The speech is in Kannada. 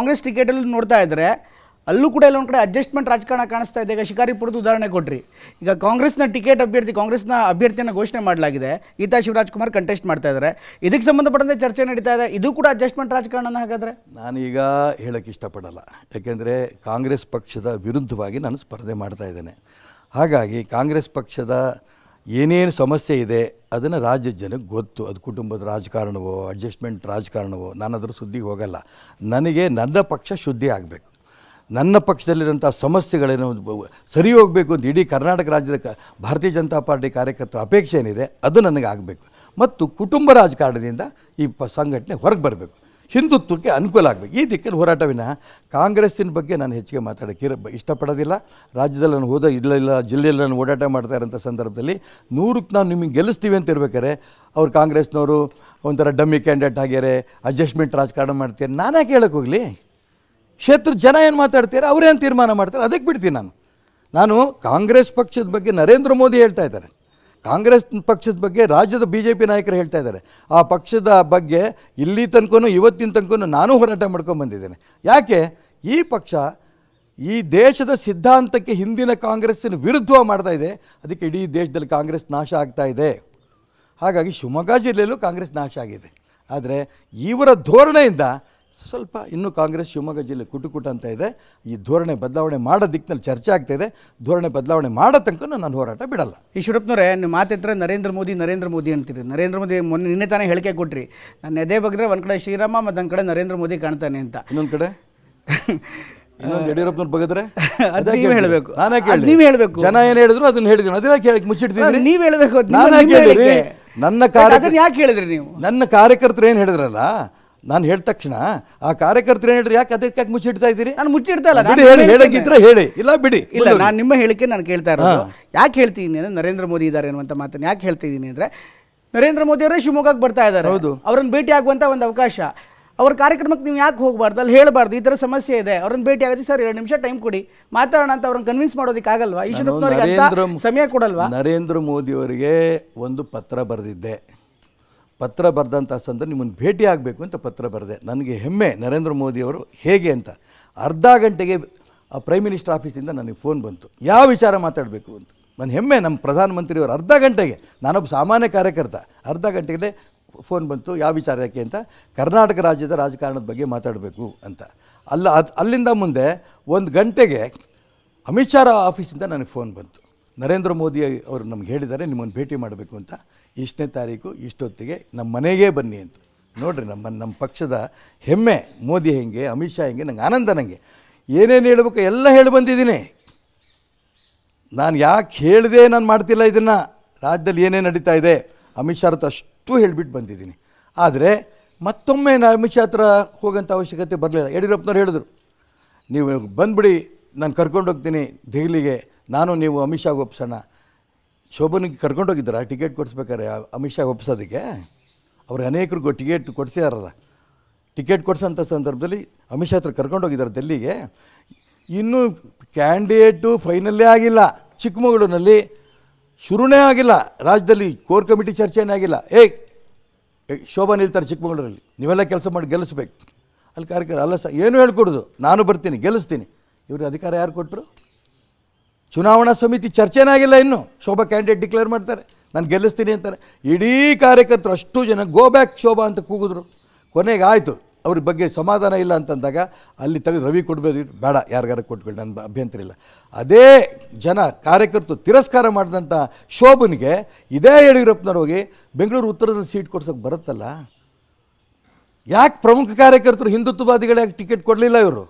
ಕಾಂಗ್ರೆಸ್ ಟಿಕೆಟಲ್ಲಿ ನೋಡ್ತಾ ಇದ್ದರೆ ಅಲ್ಲೂ ಕೂಡ ಎಲ್ಲೊಂದು ಕಡೆ ಅಡ್ಜಸ್ಟ್ಮೆಂಟ್ ರಾಜಕಾರಣ ಕಾಣಿಸ್ತಾ ಇದೆ. ಈಗ ಶಿಕಾರಿಪುರದ ಉದಾಹರಣೆ ಕೊಟ್ರಿ. ಈಗ ಕಾಂಗ್ರೆಸ್ನ ಕಾಂಗ್ರೆಸ್ನ ಅಭ್ಯರ್ಥಿಯನ್ನು ಘೋಷಣೆ ಮಾಡಲಾಗಿದೆ. ಗೀತಾ ಶಿವರಾಜ್ ಕುಮಾರ್ ಕಂಟೆಸ್ಟ್ ಮಾಡ್ತಾ ಇದ್ದಾರೆ. ಇದಕ್ಕೆ ಸಂಬಂಧಪಟ್ಟಂತೆ ಚರ್ಚೆ ನಡೀತಾ ಇದೆ. ಇದು ಕೂಡ ಅಡ್ಜಸ್ಟ್ಮೆಂಟ್ ರಾಜಕಾರಣ ಹಾಗಾದರೆ? ನಾನೀಗ ಹೇಳೋಕ್ಕೆ ಇಷ್ಟಪಡಲ್ಲ. ಯಾಕೆಂದರೆ ಕಾಂಗ್ರೆಸ್ ಪಕ್ಷದ ವಿರುದ್ಧವಾಗಿ ನಾನು ಸ್ಪರ್ಧೆ ಮಾಡ್ತಾ ಇದ್ದೇನೆ. ಹಾಗಾಗಿ ಕಾಂಗ್ರೆಸ್ ಪಕ್ಷದ ಏನೇನು ಸಮಸ್ಯೆ ಇದೆ ಅದನ್ನು ರಾಜ್ಯದ ಜನಕ್ಕೆ ಗೊತ್ತು. ಅದು ಕುಟುಂಬದ ರಾಜಕಾರಣವೋ ಅಡ್ಜಸ್ಟ್ಮೆಂಟ್ ರಾಜಕಾರಣವೋ ನಾನು ಅದರ ಸುದ್ದಿಗೆ ಹೋಗಲ್ಲ. ನನಗೆ ನನ್ನ ಪಕ್ಷ ಶುದ್ಧಿ ಆಗಬೇಕು. ನನ್ನ ಪಕ್ಷದಲ್ಲಿರೋಂಥ ಸಮಸ್ಯೆಗಳೇನು ಸರಿ ಹೋಗಬೇಕು ಅಂತ ಇಡೀ ಕರ್ನಾಟಕ ರಾಜ್ಯದ ಭಾರತೀಯ ಜನತಾ ಪಾರ್ಟಿ ಕಾರ್ಯಕರ್ತರ ಅಪೇಕ್ಷೆ ಏನಿದೆ ಅದು ನನಗೆ ಆಗಬೇಕು. ಮತ್ತು ಕುಟುಂಬ ರಾಜಕಾರಣದಿಂದ ಈ ಸಂಘಟನೆ ಹೊರಗೆ ಬರಬೇಕು, ಹಿಂದುತ್ವಕ್ಕೆ ಅನುಕೂಲ ಆಗಬೇಕು. ಈ ದಿಕ್ಕಲ್ಲಿ ಹೋರಾಟವಿನ ಕಾಂಗ್ರೆಸ್ಸಿನ ಬಗ್ಗೆ ನಾನು ಹೆಚ್ಚಿಗೆ ಮಾತಾಡೋಕ್ಕೆ ಇಷ್ಟಪಡೋದಿಲ್ಲ. ರಾಜ್ಯದಲ್ಲಿ ನಾನು ಇಲ್ಲ ಜಿಲ್ಲೆಯಲ್ಲಿ ನಾನು ಓಡಾಟ ಮಾಡ್ತಾ ಇರೋಂಥ ಸಂದರ್ಭದಲ್ಲಿ 100ಕ್ಕೆ ನಾವು ನಿಮಗೆ ಗೆಲ್ಲಿಸ್ತೀವಿ ಅಂತ ಇರ್ಬೇಕಾರೆ ಅವ್ರು ಕಾಂಗ್ರೆಸ್ನವರು ಒಂಥರ ಡಮ್ಮಿ ಕ್ಯಾಂಡಿಡೇಟ್ ಆಗ್ಯಾರೆ, ಅಡ್ಜಸ್ಟ್ಮೆಂಟ್ ರಾಜಕಾರಣ ಮಾಡ್ತಾರೆ. ನಾನು ಯಾಕೆ ಹೇಳೋಕ್ಕೆ ಹೋಗಲಿ? ಕ್ಷೇತ್ರದ ಜನ ಏನು ಮಾತಾಡ್ತಾರೆ ಅವರೇನು ತೀರ್ಮಾನ ಮಾಡ್ತಾರೆ, ಅದಕ್ಕೆ ಬಿಡ್ತೀನಿ. ನಾನು ಕಾಂಗ್ರೆಸ್ ಪಕ್ಷದ ಬಗ್ಗೆ ನರೇಂದ್ರ ಮೋದಿ ಹೇಳ್ತಾ ಇದ್ದಾರೆ, ಕಾಂಗ್ರೆಸ್ ಪಕ್ಷದ ಬಗ್ಗೆ ರಾಜ್ಯದ BJP ನಾಯಕರು ಹೇಳ್ತಾ ಇದ್ದಾರೆ. ಆ ಪಕ್ಷದ ಬಗ್ಗೆ ಇಲ್ಲಿ ತನಕನೂ ಇವತ್ತಿನ ತನಕನೂ ನಾನು ಹೋರಾಟ ಮಾಡ್ಕೊಂಡ್ಬಂದಿದ್ದೇನೆ. ಯಾಕೆ? ಈ ಪಕ್ಷ ಈ ದೇಶದ ಸಿದ್ಧಾಂತಕ್ಕೆ ಹಿಂದಿನ ಕಾಂಗ್ರೆಸ್ಸಿನ ವಿರುದ್ಧ ಮಾಡ್ತಾ ಇದೆ. ಅದಕ್ಕೆ ಇಡೀ ದೇಶದಲ್ಲಿ ಕಾಂಗ್ರೆಸ್ ನಾಶ ಆಗ್ತಾ ಇದೆ. ಹಾಗಾಗಿ ಶಿವಮೊಗ್ಗ ಜಿಲ್ಲೆಯಲ್ಲೂ ಕಾಂಗ್ರೆಸ್ ನಾಶ ಆಗಿದೆ. ಆದರೆ ಇವರ ಧೋರಣೆಯಿಂದ ಸ್ವಲ್ಪ ಇನ್ನೂ ಕಾಂಗ್ರೆಸ್ ಶಿವಮೊಗ್ಗ ಜಿಲ್ಲೆ ಕುಟುಕುಟ ಅಂತ ಇದೆ. ಈ ಧೋರಣೆ ಬದಲಾವಣೆ ಮಾಡೋ ದಿಕ್ಕಿನಲ್ಲಿ ಚರ್ಚೆ ಆಗ್ತಾಯಿದೆ. ಧೋರಣೆ ಬದಲಾವಣೆ ಮಾಡೋ ತನಕ ನಾನು ಹೋರಾಟ ಬಿಡಲ್ಲ. ಈಶ್ವರಪ್ಪನವರೇ, ನೀವು ಮಾತಿದ್ರೆ ನರೇಂದ್ರ ಮೋದಿ ಅಂತೀರಿ. ನರೇಂದ್ರ ಮೋದಿ ನಿನ್ನೆ ತಾನೇ ಹೇಳಿಕೆ ಕೊಟ್ರಿ, ನಾನು ಎದೆ ಬಗ್ರೆ ಒಂದು ಕಡೆ ಶ್ರೀರಾಮ ಮತ್ತು ಒಂದು ಕಡೆ ನರೇಂದ್ರ ಮೋದಿ ಕಾಣ್ತಾನೆ ಅಂತ. ಇನ್ನೊಂದು ಕಡೆ ಇನ್ನೊಂದು ಯಡಿಯೂರಪ್ಪನವ್ರು ಬಗದ್ರೆ ನೀವು ಹೇಳಬೇಕು, ನಾನೇ ನೀವು ಹೇಳಬೇಕು. ಜನ ಏನು ಹೇಳಿದ್ರು ಅದನ್ನ ಹೇಳಿದ್ರು. ಅದೇ ಮುಚ್ಚಿಡ್ತೀನಿ. ನೀವು ಹೇಳಬೇಕು. ನನ್ನ ಯಾಕೆ ಹೇಳಿದ್ರಿ ನೀವು? ನನ್ನ ಕಾರ್ಯಕರ್ತರು ಏನು ಹೇಳಿದ್ರಲ್ಲ, ನಾನು ಹೇಳಿದ ತಕ್ಷಣ ಆ ಕಾರ್ಯಕರ್ತರು ಏನು ಹೇಳಿದ್ರೆ ಯಾಕೆ ಅದಕ್ಕೆ ಯಾಕೆ ಮುಚ್ಚಿಡ್ತಾ ಇದ್ದೀರಿ? ನಾನು ಮುಚ್ಚಿಡ್ತಾ ಇಲ್ಲ. ಹೇಳಂಗಿದ್ರೆ ಹೇಳಿ, ಇಲ್ಲ ಬಿಡಿ. ಇಲ್ಲ, ನಾನು ನಿಮ್ಮ ಹೇಳಿಕೆ ನಾನು ಕೇಳ್ತಾ ಇರೋದು. ಯಾಕೆ ಹೇಳ್ತಿದ್ದೀನಿ ಅಂದರೆ ನರೇಂದ್ರ ಮೋದಿ ಇದ್ದಾರೆ ಅನ್ನುವಂಥ ಮಾತನ್ನು ಯಾಕೆ ಹೇಳ್ತಿದ್ದೀನಿ ಅಂದರೆ, ನರೇಂದ್ರ ಮೋದಿ ಅವರೇ ಶಿವಮೊಗ್ಗಕ್ಕೆ ಬರ್ತಾ ಇದ್ದಾರೆ. ಹೌದು, ಅವರನ್ನು ಭೇಟಿ ಆಗುವಂಥ ಒಂದು ಅವಕಾಶ. ಅವ್ರ ಕಾರ್ಯಕ್ರಮಕ್ಕೆ ನೀವು ಯಾಕೆ ಹೋಗಬಾರ್ದು? ಅಲ್ಲಿ ಹೇಳಬಾರ್ದು ಈ ಥರ ಸಮಸ್ಯೆ ಇದೆ, ಅವ್ರನ್ನ ಭೇಟಿ ಆಗುತ್ತೆ, ಸರ್ 2 ನಿಮಿಷ ಟೈಮ್ ಕೊಡಿ ಮಾತಾಡೋಣ ಅಂತ ಅವ್ರನ್ನ ಕನ್ವಿನ್ಸ್ ಮಾಡೋದಕ್ಕಾಗಲ್ವಾ? ಈಶ್ವರಪ್ಪನವರಿಗೆ ಸಮಯ ಕೊಡಲ್ವಾ? ನರೇಂದ್ರ ಮೋದಿ ಅವರಿಗೆ ಒಂದು ಪತ್ರ ಬರೆದಿದ್ದೆ. ಪತ್ರ ಬರೆದಂಥ ಸಂದರ್ಭ ನಿಮ್ಮನ್ನು ಭೇಟಿ ಆಗಬೇಕು ಅಂತ ಪತ್ರ ಬರೆದೆ. ನನಗೆ ಹೆಮ್ಮೆ ನರೇಂದ್ರ ಮೋದಿಯವರು ಹೇಗೆ ಅಂತ. ಅರ್ಧ ಗಂಟೆಗೆ ಪ್ರೈಮ್ ಮಿನಿಸ್ಟರ್ ಆಫೀಸಿಂದ ನನಗೆ ಫೋನ್ ಬಂತು, ಯಾವ ವಿಚಾರ ಮಾತಾಡಬೇಕು ಅಂತ. ನನ್ನ ಹೆಮ್ಮೆ ನಮ್ಮ ಪ್ರಧಾನಮಂತ್ರಿಯವರು ಅರ್ಧ ಗಂಟೆಗೆ, ನಾನೊಬ್ಬ ಸಾಮಾನ್ಯ ಕಾರ್ಯಕರ್ತ, ಅರ್ಧ ಗಂಟೆಗೆ ಫೋನ್ ಬಂತು, ಯಾವ ವಿಚಾರ ಯಾಕೆ ಅಂತ. ಕರ್ನಾಟಕ ರಾಜ್ಯದ ರಾಜಕಾರಣದ ಬಗ್ಗೆ ಮಾತಾಡಬೇಕು ಅಂತ. ಅಲ್ಲಿಂದ ಮುಂದೆ 1 ಗಂಟೆಗೆ ಅಮಿತ್ ಶಾ ಆಫೀಸಿಂದ ನನಗೆ ಫೋನ್ ಬಂತು, ನರೇಂದ್ರ ಮೋದಿ ಅವರು ನಮ್ಗೆ ಹೇಳಿದ್ದಾರೆ ನಿಮ್ಮನ್ನು ಭೇಟಿ ಮಾಡಬೇಕು ಅಂತ, ಇಷ್ಟನೇ ತಾರೀಕು ಇಷ್ಟೊತ್ತಿಗೆ ನಮ್ಮ ಮನೆಗೇ ಬನ್ನಿ ಅಂತ. ನೋಡಿರಿ ನಮ್ಮ ಪಕ್ಷದ ಹೆಮ್ಮೆ. ಮೋದಿ ಹೆಂಗೆ, ಅಮಿತ್ ಶಾ ಹೆಂಗೆ, ನಂಗೆ ಆನಂದ. ನನಗೆ ಏನೇನು ಹೇಳಬೇಕು ಎಲ್ಲ ಹೇಳಿ ಬಂದಿದ್ದೀನಿ. ನಾನು ಯಾಕೆ ಹೇಳಿದೆ ನಾನು ಮಾಡ್ತಿಲ್ಲ ಇದನ್ನು. ರಾಜ್ಯದಲ್ಲಿ ಏನೇನು ನಡೀತಾ ಇದೆ ಅಮಿತ್ ಶಾ ಹತ್ರ ಅಷ್ಟು ಹೇಳಿಬಿಟ್ಟು ಬಂದಿದ್ದೀನಿ. ಆದರೆ ಮತ್ತೊಮ್ಮೆ ನಾನು ಅಮಿತ್ ಶಾ ಹತ್ರ ಹೋಗೋಂಥ ಅವಶ್ಯಕತೆ ಬರಲಿಲ್ಲ. ಯಡಿಯೂರಪ್ಪನವ್ರು ಹೇಳಿದ್ರು, ನೀವು ಬಂದುಬಿಡಿ, ನಾನು ಕರ್ಕೊಂಡೋಗ್ತೀನಿ ದೆಹಲಿಗೆ, ನಾನು ನೀವು ಅಮಿತ್ ಶಾಗೆ ಒಪ್ಸೋಣ. ಶೋಭನಿಗೆ ಕರ್ಕೊಂಡೋಗಿದ್ದಾರೆ ಟಿಕೆಟ್ ಕೊಡಿಸ್ಬೇಕಾರೆ ಅಮಿತ್ ಶಾ ಒಪ್ಸೋದಕ್ಕೆ. ಅವ್ರಿಗೆ ಅನೇಕರಿಗೂ ಟಿಕೆಟ್ ಕೊಡಿಸಿದಾರಲ್ಲ. ಟಿಕೆಟ್ ಕೊಡಿಸೋಂಥ ಸಂದರ್ಭದಲ್ಲಿ ಅಮಿತ್ ಶಾ ಹತ್ರ ಕರ್ಕೊಂಡೋಗಿದ್ದಾರೆ ಡೆಲ್ಲಿಗೆ. ಇನ್ನೂ ಕ್ಯಾಂಡಿಡೇಟು ಫೈನಲ್ಲೇ ಆಗಿಲ್ಲ. ಚಿಕ್ಕಮಗಳೂರಿನಲ್ಲಿ ಶುರುನೇ ಆಗಿಲ್ಲ. ರಾಜ್ಯದಲ್ಲಿ ಕೋರ್ ಕಮಿಟಿ ಚರ್ಚೆನೇ ಆಗಿಲ್ಲ. ಶೋಭಾ ನಿಲ್ತಾರೆ ಚಿಕ್ಕಮಗಳೂರಲ್ಲಿ, ನೀವೆಲ್ಲ ಕೆಲಸ ಮಾಡಿ ಗೆಲ್ಲಿಸ್ಬೇಕು. ಅಲ್ಲಿ ಕಾರ್ಯಕ್ರಮ ಅಲ್ಲ ಸರ್, ಏನೂ ಹೇಳ್ಕೊಡೋದು, ನಾನು ಬರ್ತೀನಿ ಗೆಲ್ಲಿಸ್ತೀನಿ. ಇವ್ರಿಗೆ ಅಧಿಕಾರ ಯಾರು ಕೊಟ್ಟರು? ಚುನಾವಣಾ ಸಮಿತಿ ಚರ್ಚೆನೇ ಆಗಿಲ್ಲ. ಇನ್ನು ಶೋಭಾ ಕ್ಯಾಂಡಿಡೇಟ್ ಡಿಕ್ಲೇರ್ ಮಾಡ್ತಾರೆ, ನಾನು ಗೆಲ್ಲಿಸ್ತೀನಿ ಅಂತಾರೆ. ಇಡೀ ಕಾರ್ಯಕರ್ತರು ಅಷ್ಟು ಜನ ಗೋ ಬ್ಯಾಕ್ ಶೋಭಾ ಅಂತ ಕೂಗಿದ್ರು. ಕೊನೆಗೆ ಆಯಿತು, ಅವ್ರ ಬಗ್ಗೆ ಸಮಾಧಾನ ಇಲ್ಲ ಅಂತಂದಾಗ ಅಲ್ಲಿ ತೆಗೆದು ರವಿ ಕೊಡಬೇಕು, ಬೇಡ ಯಾರಿಗಾರ ಕೊಟ್ಕೊಳ್ಳಿ, ನನ್ನ ಅಭ್ಯಂತರ ಇಲ್ಲ. ಅದೇ ಜನ ಕಾರ್ಯಕರ್ತರು ತಿರಸ್ಕಾರ ಮಾಡಿದಂಥ ಶೋಭನಿಗೆ ಇದೇ ಯಡಿಯೂರಪ್ಪನವ್ರು ಹೋಗಿ ಬೆಂಗಳೂರು ಉತ್ತರದ ಸೀಟ್ ಕೊಡ್ಸೋಕೆ ಬರುತ್ತಲ್ಲ. ಯಾಕೆ ಪ್ರಮುಖ ಕಾರ್ಯಕರ್ತರು ಹಿಂದುತ್ವವಾದಿಗಳೇ ಟಿಕೆಟ್ ಕೊಡಲಿಲ್ಲ ಇವರು?